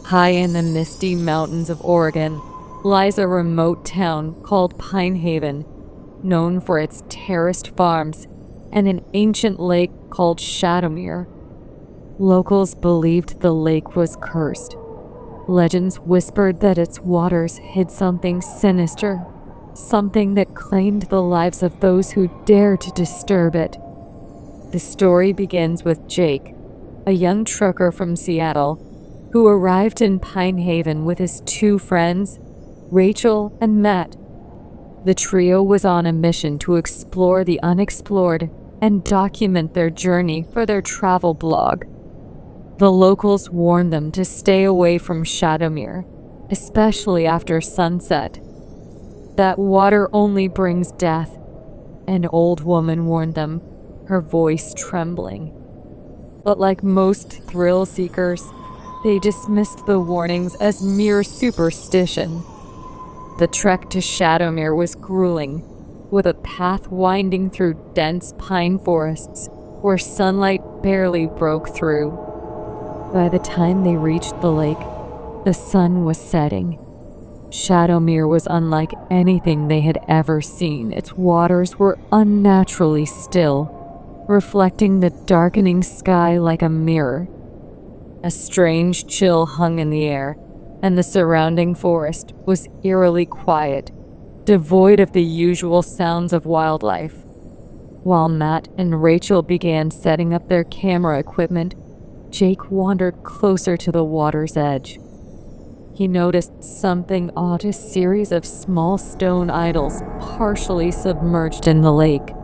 High in the misty mountains of Oregon lies a remote town called Pinehaven, known for its terraced farms and an ancient lake called Shadowmere. Locals believed the lake was cursed. Legends whispered that its waters hid something sinister, something that claimed the lives of those who dared to disturb it. The story begins with Jake, a young trucker from Seattle, who arrived in Pinehaven with his two friends, Rachel and Matt. The trio was on a mission to explore the unexplored and document their journey for their travel blog. The locals warned them to stay away from Shadowmere, especially after sunset. That water only brings death, an old woman warned them, her voice trembling. But like most thrill seekers, they dismissed the warnings as mere superstition. The trek to Shadowmere was grueling, with a path winding through dense pine forests where sunlight barely broke through. By the time they reached the lake, the sun was setting. Shadowmere was unlike anything they had ever seen. Its waters were unnaturally still, reflecting the darkening sky like a mirror. A strange chill hung in the air, and the surrounding forest was eerily quiet, devoid of the usual sounds of wildlife. While Matt and Rachel began setting up their camera equipment, Jake wandered closer to the water's edge. He noticed something odd, a series of small stone idols partially submerged in the lake.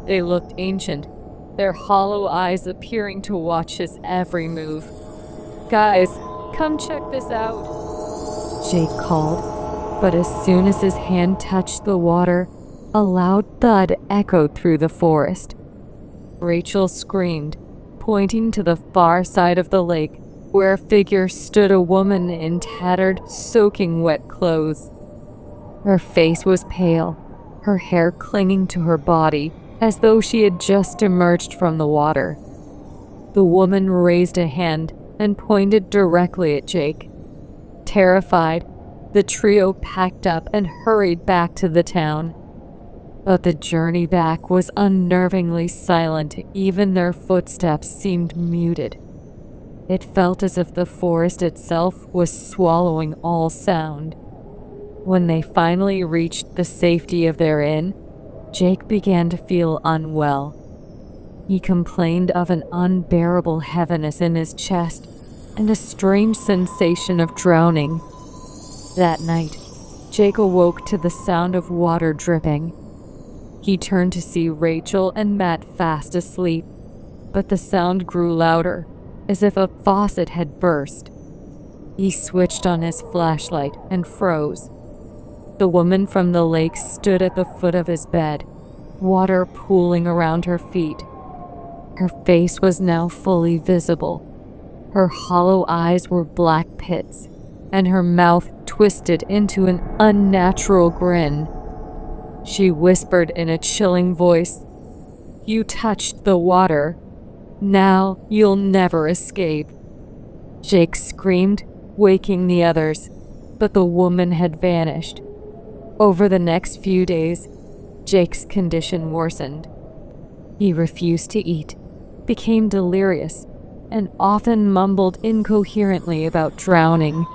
They looked ancient, their hollow eyes appearing to watch his every move. "Guys, come check this out," Jake called, but as soon as his hand touched the water, a loud thud echoed through the forest. Rachel screamed, pointing to the far side of the lake, where a figure stood, a woman in tattered, soaking wet clothes. Her face was pale, her hair clinging to her body, as though she had just emerged from the water. The woman raised a hand and pointed directly at Jake. Terrified, the trio packed up and hurried back to the town. But the journey back was unnervingly silent. Even their footsteps seemed muted. It felt as if the forest itself was swallowing all sound. When they finally reached the safety of their inn, Jake began to feel unwell. He complained of an unbearable heaviness in his chest and a strange sensation of drowning. That night, Jake awoke to the sound of water dripping. He turned to see Rachel and Matt fast asleep, but the sound grew louder, as if a faucet had burst. He switched on his flashlight and froze. The woman from the lake stood at the foot of his bed, water pooling around her feet. Her face was now fully visible. Her hollow eyes were black pits, and her mouth twisted into an unnatural grin. She whispered in a chilling voice, "You touched the water. Now you'll never escape." Jake screamed, waking the others, but the woman had vanished. Over the next few days, Jake's condition worsened. He refused to eat, became delirious, and often mumbled incoherently about drowning.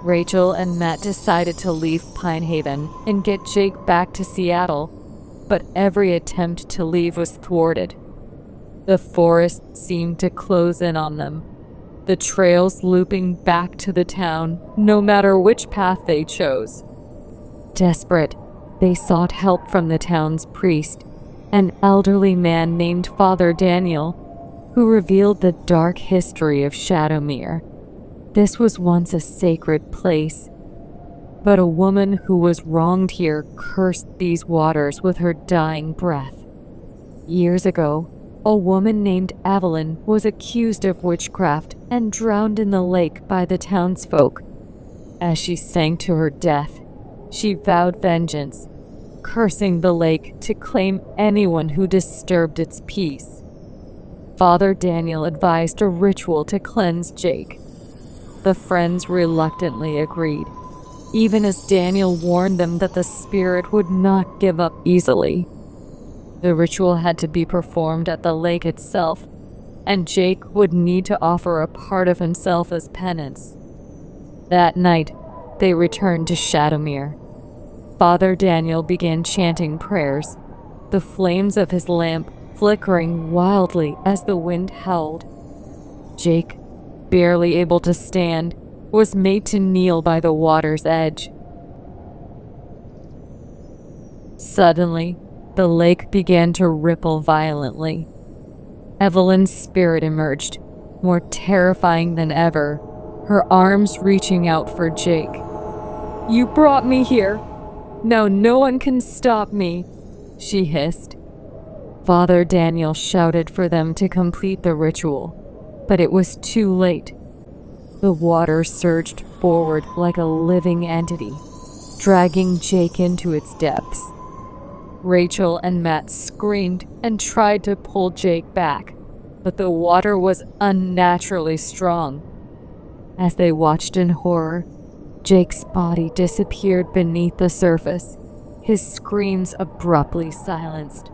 Rachel and Matt decided to leave Pinehaven and get Jake back to Seattle, but every attempt to leave was thwarted. The forest seemed to close in on them, the trails looping back to the town, no matter which path they chose. Desperate, they sought help from the town's priest, an elderly man named Father Daniel, who revealed the dark history of Shadowmere. This was once a sacred place, but a woman who was wronged here cursed these waters with her dying breath. Years ago, a woman named Evelyn was accused of witchcraft and drowned in the lake by the townsfolk. As she sank to her death, she vowed vengeance, cursing the lake to claim anyone who disturbed its peace. Father Daniel advised a ritual to cleanse Jake. The friends reluctantly agreed, even as Daniel warned them that the spirit would not give up easily. The ritual had to be performed at the lake itself, and Jake would need to offer a part of himself as penance. That night, they returned to Shadowmere. Father Daniel began chanting prayers, the flames of his lamp flickering wildly as the wind howled. Jake, barely able to stand, was made to kneel by the water's edge. Suddenly, the lake began to ripple violently. Evelyn's spirit emerged, more terrifying than ever, her arms reaching out for Jake. "You brought me here. Now no one can stop me," she hissed. Father Daniel shouted for them to complete the ritual, but it was too late. The water surged forward like a living entity, dragging Jake into its depths. Rachel and Matt screamed and tried to pull Jake back, but the water was unnaturally strong. As they watched in horror, Jake's body disappeared beneath the surface, his screams abruptly silenced.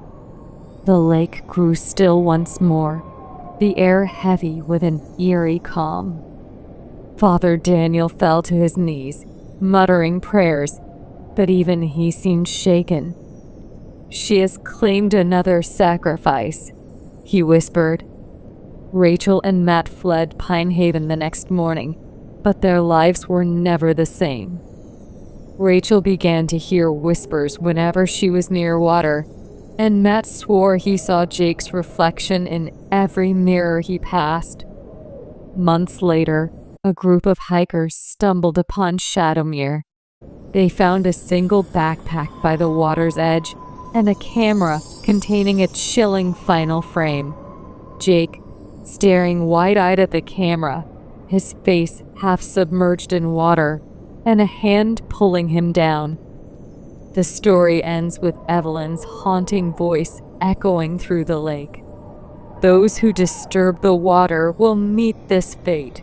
The lake grew still once more, the air heavy with an eerie calm. Father Daniel fell to his knees, muttering prayers, but even he seemed shaken. "She has claimed another sacrifice," he whispered. Rachel and Matt fled Pinehaven the next morning, but their lives were never the same. Rachel began to hear whispers whenever she was near water, and Matt swore he saw Jake's reflection in every mirror he passed. Months later, a group of hikers stumbled upon Shadowmere. They found a single backpack by the water's edge and a camera containing a chilling final frame. Jake, staring wide-eyed at the camera, his face half submerged in water, and a hand pulling him down. The story ends with Evelyn's haunting voice echoing through the lake. "Those who disturb the water will meet this fate.